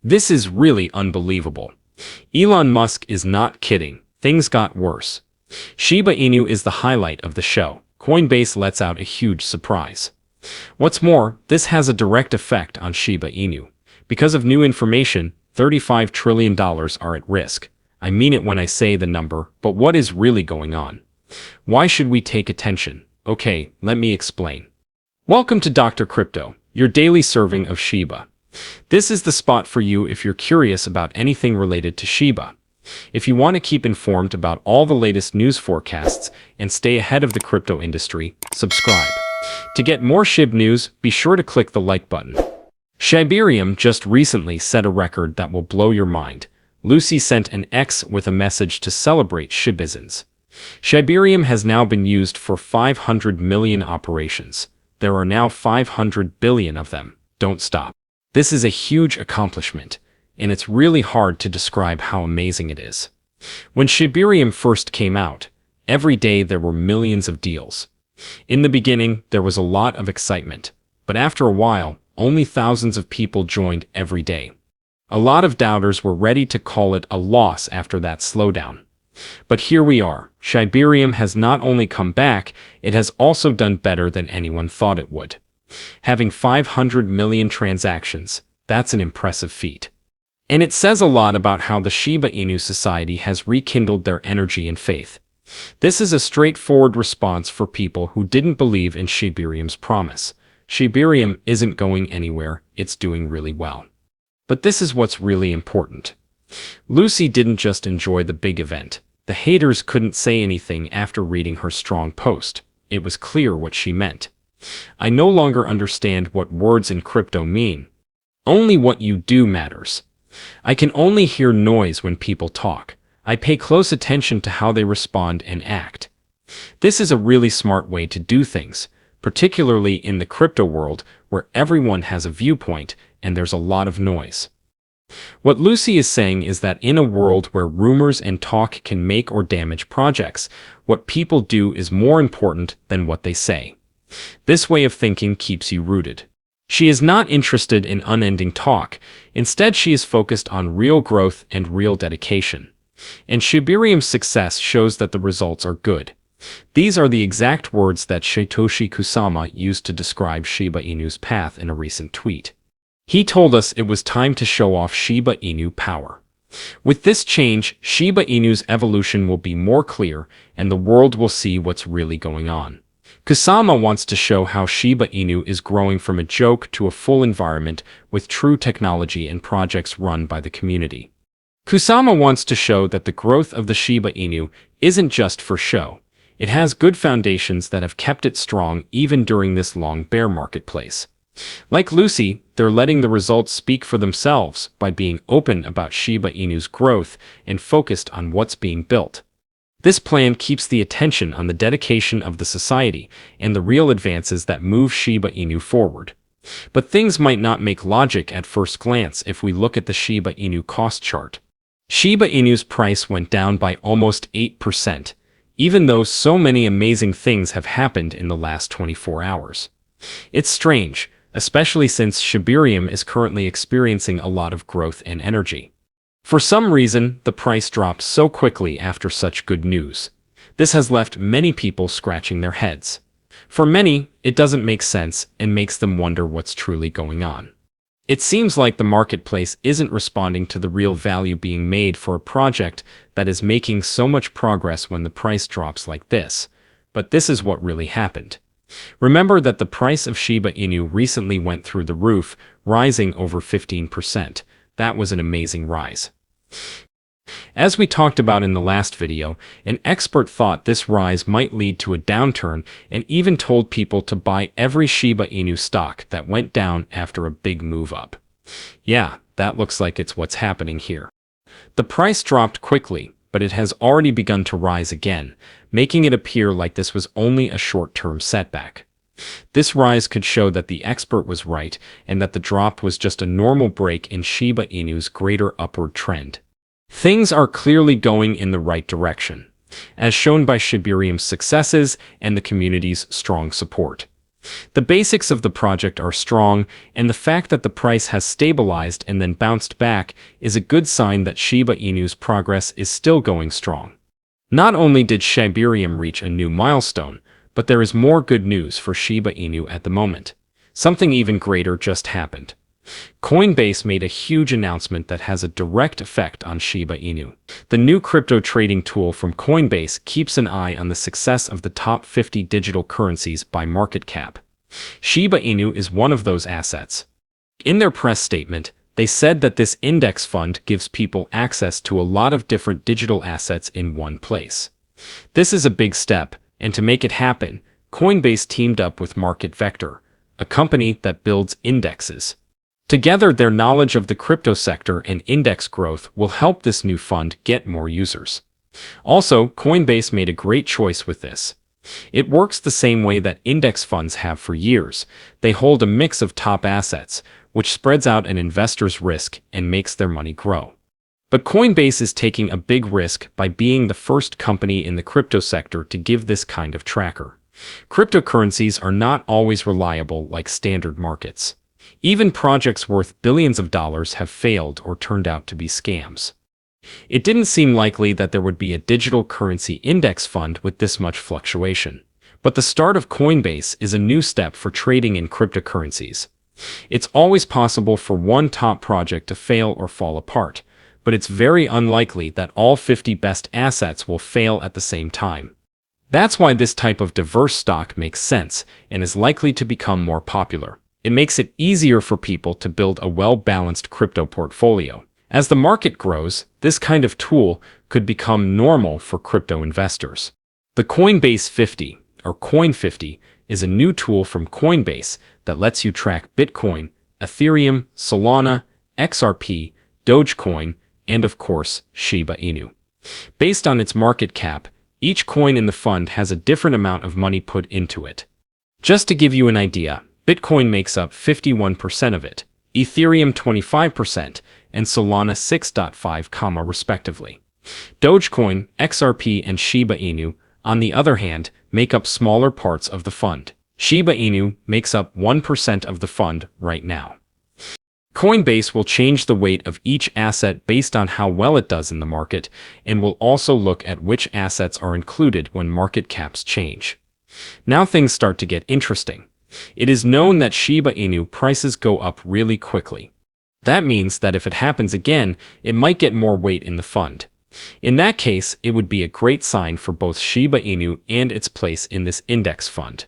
This is really unbelievable. Elon Musk is not kidding. Things got worse. Shiba Inu is the highlight of the show. Coinbase lets out a huge surprise. What's more, this has a direct effect on Shiba Inu. Because of new information, $35 trillion are at risk. I mean it when I say the number, but what is really going on? Why should we take attention? Okay, let me explain. Welcome to Dr. Crypto, your daily serving of Shiba. This is the spot for you if you're curious about anything related to Shiba. If you want to keep informed about all the latest news forecasts and stay ahead of the crypto industry, subscribe. To get more SHIB news, be sure to click the like button. Shibarium just recently set a record that will blow your mind. Lucy sent an X with a message to celebrate Shibizens. Shibarium has now been used for 500 million operations. There are now 500 billion of them. Don't stop. This is a huge accomplishment, and it's really hard to describe how amazing it is. When Shibarium first came out, every day there were millions of deals. In the beginning, there was a lot of excitement, but after a while, only thousands of people joined every day. A lot of doubters were ready to call it a loss after that slowdown. But here we are. Shibarium has not only come back, it has also done better than anyone thought it would. Having 500 million transactions, that's an impressive feat. And it says a lot about how the Shiba Inu society has rekindled their energy and faith. This is a straightforward response for people who didn't believe in Shibarium's promise. Shibarium isn't going anywhere, it's doing really well. But this is what's really important. Lucy didn't just enjoy the big event. The haters couldn't say anything after reading her strong post. It was clear what she meant. I no longer understand what words in crypto mean. Only what you do matters. I can only hear noise when people talk. I pay close attention to how they respond and act. This is a really smart way to do things, particularly in the crypto world where everyone has a viewpoint and there's a lot of noise. What Lucy is saying is that in a world where rumors and talk can make or damage projects, what people do is more important than what they say. This way of thinking keeps you rooted. She is not interested in unending talk. Instead, she is focused on real growth and real dedication. And Shibarium's success shows that the results are good. These are the exact words that Satoshi Kusama used to describe Shiba Inu's path in a recent tweet. He told us it was time to show off Shiba Inu power. With this change, Shiba Inu's evolution will be more clear, and the world will see what's really going on. Kusama wants to show how Shiba Inu is growing from a joke to a full environment with true technology and projects run by the community. Kusama wants to show that the growth of the Shiba Inu isn't just for show. It has good foundations that have kept it strong even during this long bear marketplace. Like Lucy, they're letting the results speak for themselves by being open about Shiba Inu's growth and focused on what's being built. This plan keeps the attention on the dedication of the society and the real advances that move Shiba Inu forward. But things might not make logic at first glance if we look at the Shiba Inu cost chart. Shiba Inu's price went down by almost 8%, even though so many amazing things have happened in the last 24 hours. It's strange, especially since Shibarium is currently experiencing a lot of growth and energy. For some reason, the price dropped so quickly after such good news. This has left many people scratching their heads. For many, it doesn't make sense and makes them wonder what's truly going on. It seems like the marketplace isn't responding to the real value being made for a project that is making so much progress when the price drops like this. But this is what really happened. Remember that the price of Shiba Inu recently went through the roof, rising over 15%. That was an amazing rise. As we talked about in the last video, an expert thought this rise might lead to a downturn and even told people to buy every Shiba Inu stock that went down after a big move up. Yeah, that looks like it's what's happening here. The price dropped quickly, but it has already begun to rise again, making it appear like this was only a short-term setback. This rise could show that the expert was right and that the drop was just a normal break in Shiba Inu's greater upward trend. Things are clearly going in the right direction, as shown by Shibarium's successes and the community's strong support. The basics of the project are strong, and the fact that the price has stabilized and then bounced back is a good sign that Shiba Inu's progress is still going strong. Not only did Shibarium reach a new milestone, but there is more good news for Shiba Inu at the moment. Something even greater just happened. Coinbase made a huge announcement that has a direct effect on Shiba Inu. The new crypto trading tool from Coinbase keeps an eye on the success of the top 50 digital currencies by market cap. Shiba Inu is one of those assets. In their press statement, they said that this index fund gives people access to a lot of different digital assets in one place. This is a big step, and to make it happen, Coinbase teamed up with Market Vector, a company that builds indexes. Together, their knowledge of the crypto sector and index growth will help this new fund get more users. Also, Coinbase made a great choice with this. It works the same way that index funds have for years. They hold a mix of top assets, which spreads out an investor's risk and makes their money grow. But Coinbase is taking a big risk by being the first company in the crypto sector to give this kind of tracker. Cryptocurrencies are not always reliable like standard markets. Even projects worth billions of dollars have failed or turned out to be scams. It didn't seem likely that there would be a digital currency index fund with this much fluctuation. But the start of Coinbase is a new step for trading in cryptocurrencies. It's always possible for one top project to fail or fall apart, but it's very unlikely that all 50 best assets will fail at the same time. That's why this type of diverse stock makes sense and is likely to become more popular. It makes it easier for people to build a well-balanced crypto portfolio. As the market grows, this kind of tool could become normal for crypto investors. The Coinbase 50, or Coin 50, is a new tool from Coinbase that lets you track Bitcoin, Ethereum, Solana, XRP, Dogecoin, and of course, Shiba Inu. Based on its market cap, each coin in the fund has a different amount of money put into it. Just to give you an idea, Bitcoin makes up 51% of it, Ethereum 25%, and Solana 6.5, respectively. Dogecoin, XRP, and Shiba Inu, on the other hand, make up smaller parts of the fund. Shiba Inu makes up 1% of the fund right now. Coinbase will change the weight of each asset based on how well it does in the market, and will also look at which assets are included when market caps change. Now things start to get interesting. It is known that Shiba Inu prices go up really quickly. That means that if it happens again, it might get more weight in the fund. In that case, it would be a great sign for both Shiba Inu and its place in this index fund.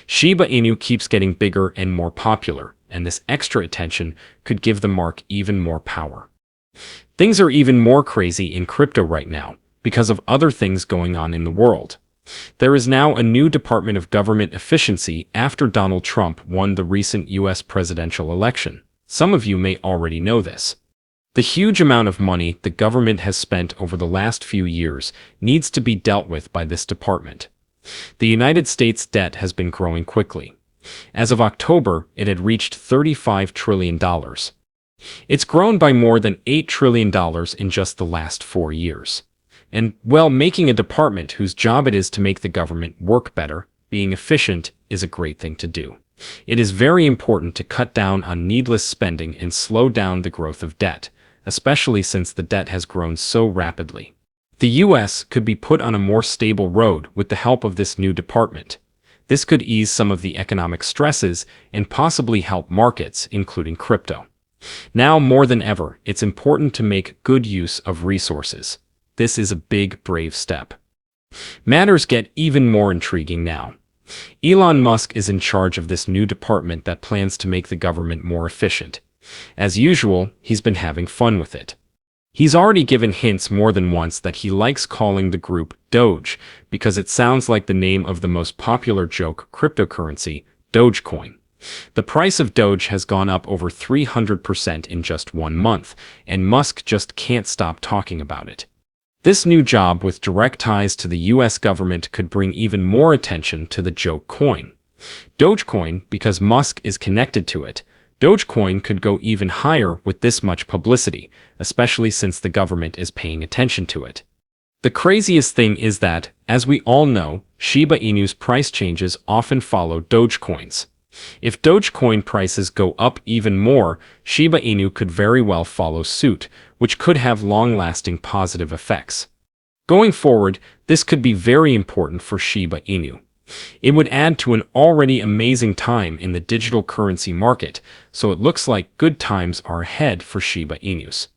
Shiba Inu keeps getting bigger and more popular, and this extra attention could give the mark even more power. Things are even more crazy in crypto right now, because of other things going on in the world. There is now a new Department of Government Efficiency after Donald Trump won the recent US presidential election. Some of you may already know this. The huge amount of money the government has spent over the last few years needs to be dealt with by this department. The United States debt has been growing quickly. As of October, it had reached $35 trillion. It's grown by more than $8 trillion in just the last 4 years. And, well, making a department whose job it is to make the government work better, being efficient, is a great thing to do. It is very important to cut down on needless spending and slow down the growth of debt, especially since the debt has grown so rapidly. The US could be put on a more stable road with the help of this new department. This could ease some of the economic stresses and possibly help markets, including crypto. Now more than ever, it's important to make good use of resources. This is a big, brave step. Matters get even more intriguing now. Elon Musk is in charge of this new department that plans to make the government more efficient. As usual, he's been having fun with it. He's already given hints more than once that he likes calling the group Doge because it sounds like the name of the most popular joke cryptocurrency, Dogecoin. The price of Doge has gone up over 300% in just 1 month, and Musk just can't stop talking about it. This new job with direct ties to the US government could bring even more attention to the joke coin. Dogecoin, because Musk is connected to it, Dogecoin could go even higher with this much publicity, especially since the government is paying attention to it. The craziest thing is that, as we all know, Shiba Inu's price changes often follow Dogecoin's. If Dogecoin prices go up even more, Shiba Inu could very well follow suit, which could have long-lasting positive effects. Going forward, this could be very important for Shiba Inu. It would add to an already amazing time in the digital currency market, so it looks like good times are ahead for Shiba Inus.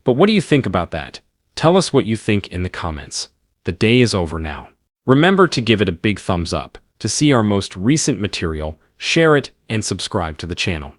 But what do you think about that? Tell us what you think in the comments. The day is over now. Remember to give it a big thumbs up. To see our most recent material, share it, and subscribe to the channel.